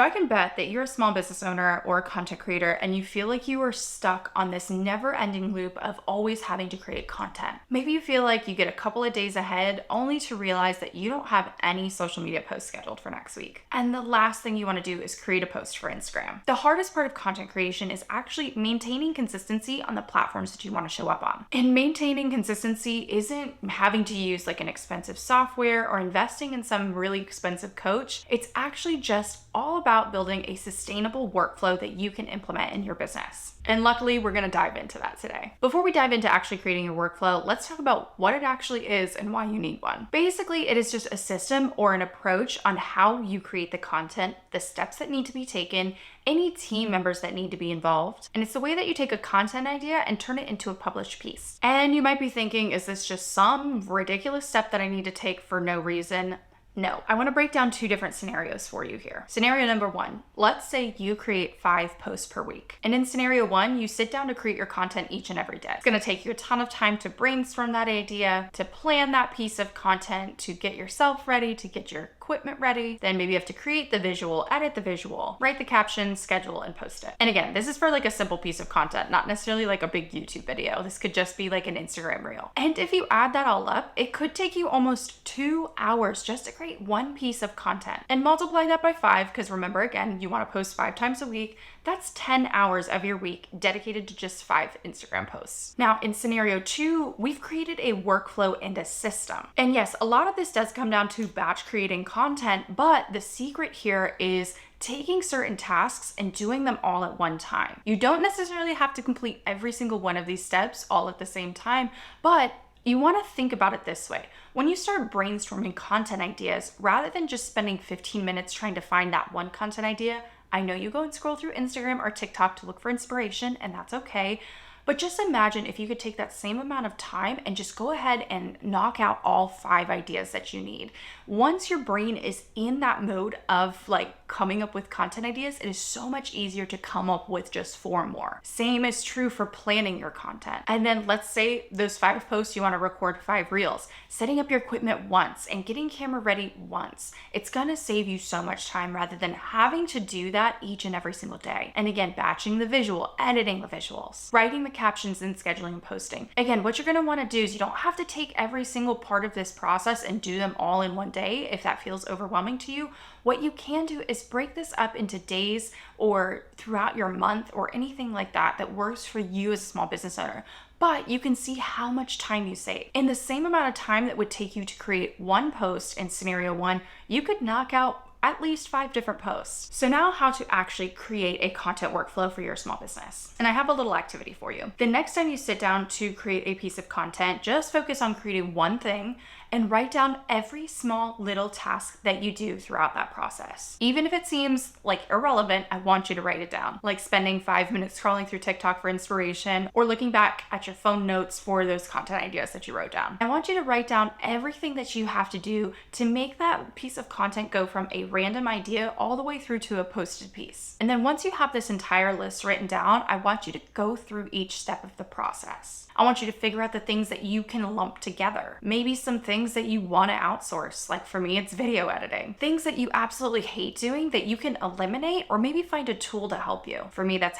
I can bet that you're a small business owner or a content creator and you feel like you are stuck on this never-ending loop of always having to create content. Maybe you feel like you get a couple of days ahead only to realize that you don't have any social media posts scheduled for next week. And the last thing you want to do is create a post for Instagram. The hardest part of content creation is actually maintaining consistency on the platforms that you want to show up on. And maintaining consistency isn't having to use like an expensive software or investing in some really expensive coach. It's actually just all about building a sustainable workflow that you can implement in your business. And luckily, we're going to dive into that today. Before we dive into actually creating your workflow, let's talk about what it actually is and why you need one. Basically, it is just a system or an approach on how you create the content, the steps that need to be taken, any team members that need to be involved. And it's the way that you take a content idea and turn it into a published piece. And you might be thinking, is this just some ridiculous step that I need to take for no reason? No, I want to break down two different scenarios for you here. Scenario number one, let's say you create 5 posts per week. And in scenario one, you sit down to create your content each and every day. It's going to take you a ton of time to brainstorm that idea, to plan that piece of content, to get yourself ready, to get your equipment ready. Then maybe you have to create the visual, edit the visual, write the caption, schedule, and post it. And again, this is for like a simple piece of content, not necessarily like a big YouTube video. This could just be like an Instagram reel. And if you add that all up, it could take you almost 2 hours just to create one piece of content. And multiply that by 5, because remember, again, you want to post 5 times a week. That's 10 hours of your week dedicated to just 5 Instagram posts. Now, in scenario 2, we've created a workflow and a system. And yes, a lot of this does come down to batch creating content, but the secret here is taking certain tasks and doing them all at one time. You don't necessarily have to complete every single one of these steps all at the same time, but you want to think about it this way. When you start brainstorming content ideas, rather than just spending 15 minutes trying to find that one content idea, I know you go and scroll through Instagram or TikTok to look for inspiration, and that's okay. But just imagine if you could take that same amount of time and just go ahead and knock out all 5 ideas that you need. Once your brain is in that mode of like coming up with content ideas, it is so much easier to come up with just 4 more. Same is true for planning your content. And then let's say those 5 posts, you want to record 5 reels. Setting up your equipment once and getting camera ready once. It's going to save you so much time rather than having to do that each and every single day. And again, batching the visual, editing the visuals, writing the captions, and scheduling and posting. Again, what you're going to want to do is you don't have to take every single part of this process and do them all in one day if that feels overwhelming to you. What you can do is break this up into days or throughout your month or anything like that that works for you as a small business owner. But you can see how much time you save. In the same amount of time that would take you to create one post in scenario 1, you could knock out at least 5 different posts. So now how to actually create a content workflow for your small business. And I have a little activity for you. The next time you sit down to create a piece of content, just focus on creating one thing and write down every small little task that you do throughout that process. Even if it seems like irrelevant, I want you to write it down. Like spending 5 minutes scrolling through TikTok for inspiration or looking back at your phone notes for those content ideas that you wrote down. I want you to write down everything that you have to do to make that piece of content go from a random idea all the way through to a posted piece. And then once you have this entire list written down, I want you to go through each step of the process. I want you to figure out the things that you can lump together. Maybe some things that you want to outsource. Like for me, it's video editing. Things that you absolutely hate doing that you can eliminate or maybe find a tool to help you. For me, that's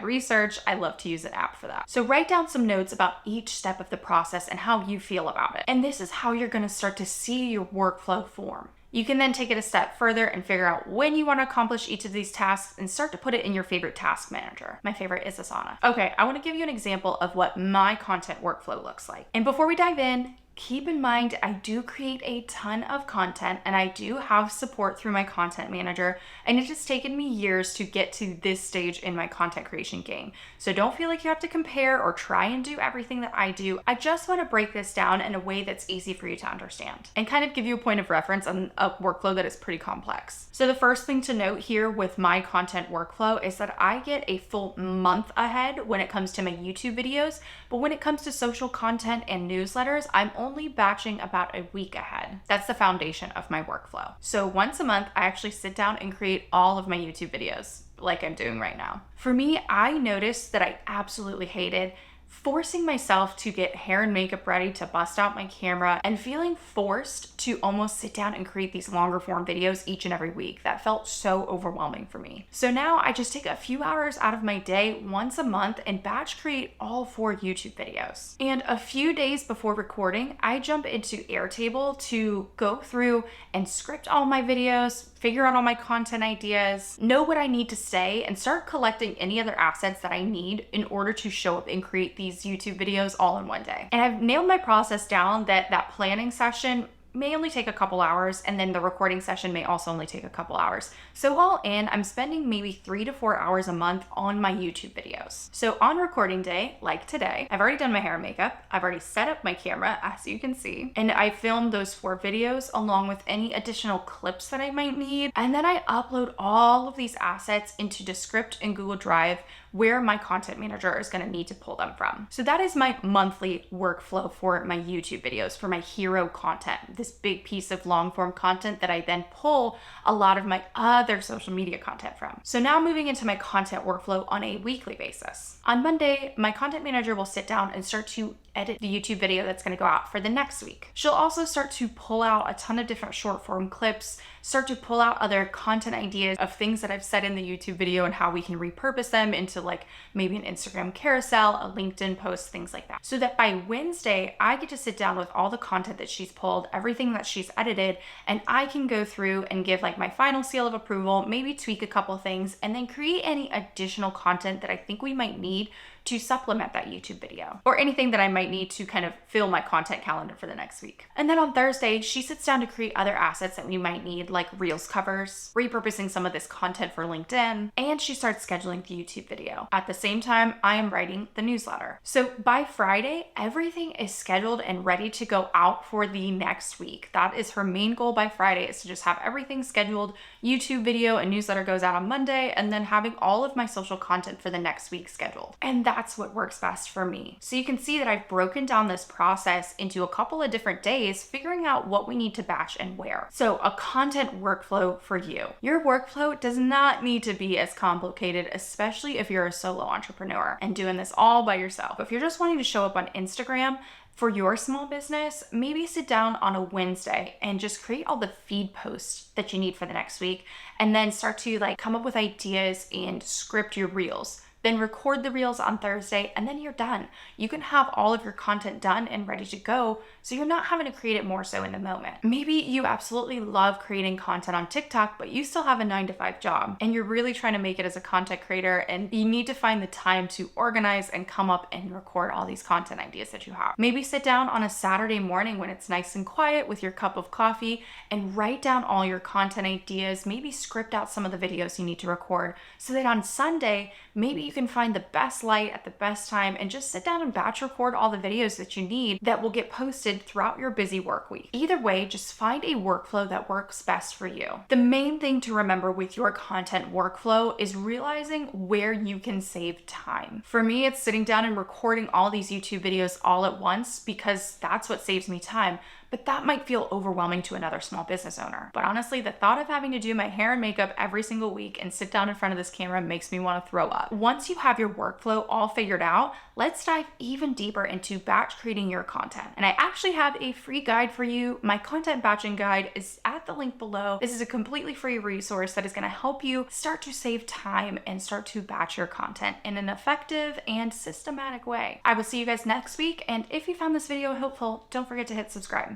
#research. I love to use an app for that. So write down some notes about each step of the process and how you feel about it. And this is how you're going to start to see your workflow form. You can then take it a step further and figure out when you want to accomplish each of these tasks and start to put it in your favorite task manager. My favorite is Asana. Okay, I want to give you an example of what my content workflow looks like. And before we dive in, keep in mind, I do create a ton of content and I do have support through my content manager, and it has taken me years to get to this stage in my content creation game. So don't feel like you have to compare or try and do everything that I do. I just want to break this down in a way that's easy for you to understand and kind of give you a point of reference on a workflow that is pretty complex. So the first thing to note here with my content workflow is that I get a full month ahead when it comes to my YouTube videos, but when it comes to social content and newsletters, I'm only batching about a week ahead. That's the foundation of my workflow. So once a month, I actually sit down and create all of my YouTube videos like I'm doing right now. For me, I noticed that I absolutely hated forcing myself to get hair and makeup ready to bust out my camera and feeling forced to almost sit down and create these longer form videos each and every week. That felt so overwhelming for me. So now I just take a few hours out of my day once a month and batch create all 4 YouTube videos. And a few days before recording, I jump into Airtable to go through and script all my videos, figure out all my content ideas, know what I need to say, and start collecting any other assets that I need in order to show up and create these YouTube videos all in one day. And I've nailed my process down that planning session may only take a couple hours, and then the recording session may also only take a couple hours. So all in, I'm spending maybe 3 to 4 hours a month on my YouTube videos. So on recording day, like today, I've already done my hair and makeup, I've already set up my camera, as you can see, and I filmed those 4 videos along with any additional clips that I might need. And then I upload all of these assets into Descript and Google Drive, where my content manager is going to need to pull them from. So that is my monthly workflow for my YouTube videos, for my hero content, this big piece of long form content that I then pull a lot of my other social media content from. So now moving into my content workflow on a weekly basis. On Monday, my content manager will sit down and start to edit the YouTube video that's going to go out for the next week. She'll also start to pull out a ton of different short form clips, start to pull out other content ideas of things that I've said in the YouTube video and how we can repurpose them into like maybe an Instagram carousel, a LinkedIn post, things like that. So that by Wednesday, I get to sit down with all the content that she's pulled, everything that she's edited, and I can go through and give like my final seal of approval, maybe tweak a couple things, and then create any additional content that I think we might need to supplement that YouTube video, or anything that I might need to kind of fill my content calendar for the next week. And then on Thursday, she sits down to create other assets that we might need, like Reels covers, repurposing some of this content for LinkedIn, and she starts scheduling the YouTube video. At the same time, I am writing the newsletter. So by Friday, everything is scheduled and ready to go out for the next week. That is her main goal by Friday, is to just have everything scheduled. YouTube video and newsletter goes out on Monday, and then having all of my social content for the next week scheduled. And that's what works best for me. So you can see that I've broken down this process into a couple of different days, figuring out what we need to batch and where. So a content workflow for you. Your workflow does not need to be as complicated, especially if you're a solo entrepreneur and doing this all by yourself. If you're just wanting to show up on Instagram for your small business, maybe sit down on a Wednesday and just create all the feed posts that you need for the next week, and then start to like come up with ideas and script your reels. Then record the reels on Thursday, and then you're done. You can have all of your content done and ready to go, so you're not having to create it more so in the moment. Maybe you absolutely love creating content on TikTok, but you still have a 9-to-5 job, and you're really trying to make it as a content creator, and you need to find the time to organize and come up and record all these content ideas that you have. Maybe sit down on a Saturday morning when it's nice and quiet with your cup of coffee and write down all your content ideas, maybe script out some of the videos you need to record, so that on Sunday, maybe you can find the best light at the best time and just sit down and batch record all the videos that you need that will get posted throughout your busy work week. Either way, just find a workflow that works best for you. The main thing to remember with your content workflow is realizing where you can save time. For me, it's sitting down and recording all these YouTube videos all at once, because that's what saves me time. But that might feel overwhelming to another small business owner. But honestly, the thought of having to do my hair and makeup every single week and sit down in front of this camera makes me want to throw up. Once you have your workflow all figured out, let's dive even deeper into batch creating your content. And I actually have a free guide for you. My content batching guide is at the link below. This is a completely free resource that is going to help you start to save time and start to batch your content in an effective and systematic way. I will see you guys next week. And if you found this video helpful, don't forget to hit subscribe.